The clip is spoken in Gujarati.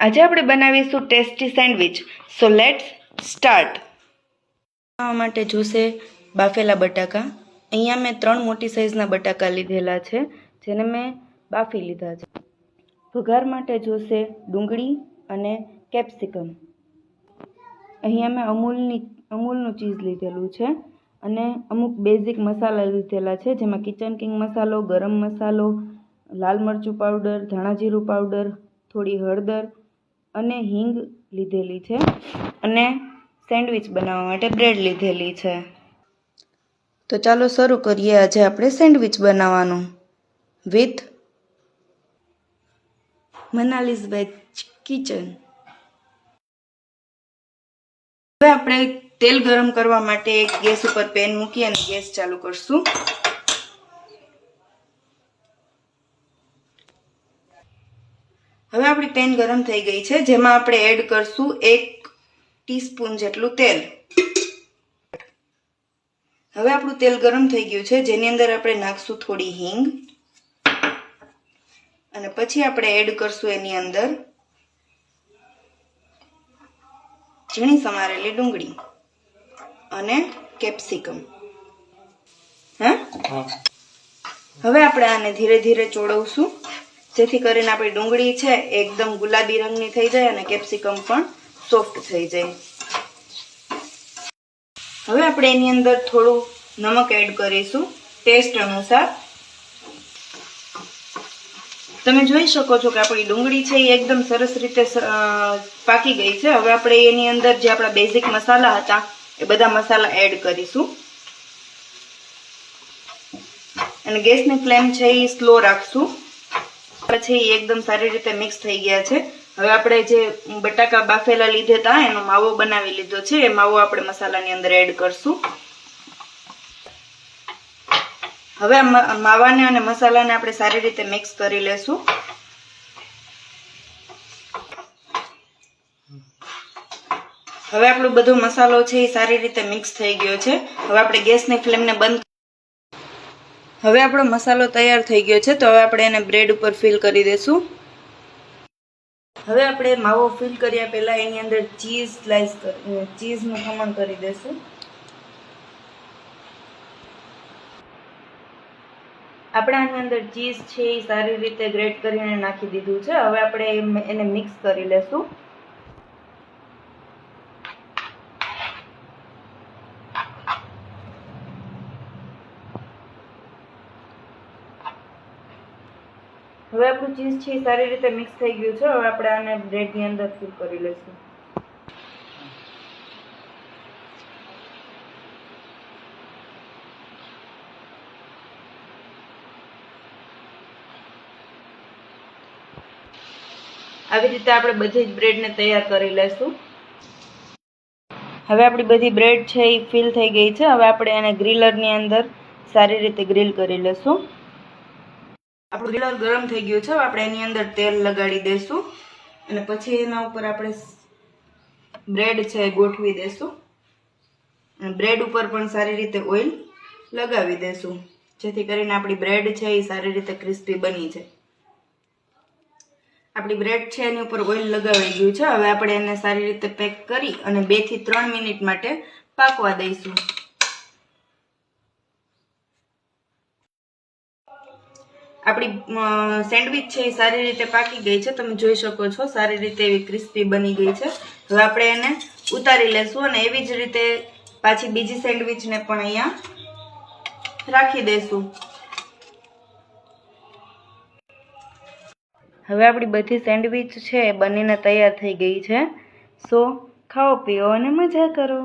આજે આપણે બનાવીશું tasty sandwich. So let's start. બનાવવા માટે જોશે બાફેલા બટાકા. અહીંયા મેં 3 મોટી સાઇઝના બટાકા લીધેલા છે, જેને મેં બાફી લીધા છે. વઘાર માટે જોશે ડુંગળી અને કેપ્સિકમ. અહીંયા મેં અમૂલનું ચીઝ લીધેલું છે અને અમુક બેઝિક મસાલા લીધેલા છે, જેમાં કિચન કિંગ મસાલો, ગરમ મસાલો, લાલ મરચું પાવડર, ધાણા જીરું પાવડર, થોડી હળદર અને હિંગ લીધેલી છે અને સેન્ડવિચ બનાવવા માટે બ્રેડ લીધેલી છે. તો ચાલો શરૂ કરીએ આજે આપણે સેન્ડવિચ બનાવવાનું વિથ મનાલીઝ વેજ કિચન. હવે આપણે તેલ ગરમ કરવા માટે એક ગેસ ઉપર પેન મૂકી અને ગેસ ચાલુ કરશું. હવે આપણી પેન ગરમ થઈ ગઈ છે, જેમાં આપણે એડ કરશું 1 ટીસ્પૂન જેટલું તેલ. હવે આપણું તેલ ગરમ થઈ ગયું છે, જેની અંદર આપણે નાખશું થોડી હિંગ અને પછી આપણે એડ કરશું એની અંદર ઝીણી સમારેલી ડુંગળી અને કેપ્સિકમ. હવે આપણે આને ધીરે ધીરે ચોળવશું, જેથી કરીને આપણી ડુંગળી છે એકદમ ગુલાબી રંગની થઈ જાય અને કેપ્સિકમ પણ સોફ્ટ થઈ જાય. હવે આપણે એની અંદર થોડું નમક એડ કરીશું ટેસ્ટ અનુસાર. તમે જોઈ શકો છો કે આપણી ડુંગળી છે એ એકદમ સરસ રીતે પાકી ગઈ છે. હવે આપણે એની અંદર જે આપણા બેઝિક મસાલા હતા એ બધા મસાલા એડ કરીશું અને ગેસની ફ્લેમ છે એ સ્લો રાખશું. પછી એકદમ સારી રીતે મિક્સ થઈ ગયા છે. હવે આપણે જે બટાકા બાફેલા લીધા હતા એનો માવો બનાવી લીધો છે, એ માવો આપણે મસાલાની અંદર એડ કરશું. હવે માવાને અને મસાલાને આપણે સારી રીતે મિક્સ કરી લેશું. હવે આપણો બધો મસાલો છે એ સારી રીતે મિક્સ થઈ ગયો છે. હવે આપણે ગેસની ફ્લેમને બંધ. હવે આપણો મસાલો તૈયાર થઈ ગયો છે, તો હવે આપણે એને બ્રેડ ઉપર ફિલ કરી દઈશું. હવે આપણે માવો ફિલ કર્યા પહેલા એની અંદર ચીઝનું ખમણ કરી દઈશું. આપણે આની અંદર ચીઝ છે એ સારી રીતે ગ્રેટ કરીને નાખી દીધું છે. હવે આપણે એને મિક્સ કરી લેશું. હવે આપણું ચીઝ છે એ સારી રીતે મિક્સ થઈ ગયું છે. હવે આપણે આને બ્રેડની અંદર ફિલ કરી લઈશું. આવી રીતે આપણે બધી જ બ્રેડને તૈયાર કરી લઈશું. હવે આપણી બધી બ્રેડ છે એ ફિલ થઈ ગઈ છે. હવે આપણે એને ગ્રીલરની અંદર સારી રીતે ગ્રીલ કરી લઈશું. આપણું ગ્રીલર ગરમ થઈ ગયું છે. હવે આપણે એની અંદર તેલ લગાડી દઈશું અને પછી એના ઉપર આપણે બ્રેડ છે એ ગોઠવી દઈશું અને બ્રેડ ઉપર પણ સારી રીતે ઓઇલ લગાવી દઈશું, જેથી કરીને આપણી બ્રેડ છે એ સારી રીતે ક્રિસ્પી બની જાય. આપણી બ્રેડ છે એની ઉપર ઓઇલ લગાવી ગયું છે. હવે આપણે એને સારી રીતે પેક કરી અને 2 થી 3 મિનિટ માટે પાકવા દઈશું. આપણી સેન્ડવિચ છે એ સારી રીતે પાકી ગઈ છે. તમે જોઈ શકો છો સારી રીતે એવી ક્રિસ્પી બની ગઈ છે. હવે આપણે એને ઉતારી લેશું અને એવી જ રીતે પાછી બીજી સેન્ડવિચને પણ અહીંયા રાખી દઈશું. હવે આપણી બધી સેન્ડવિચ છે એ બનીને તૈયાર થઈ ગઈ છે. સો ખાઓ પીઓ અને મજા કરો.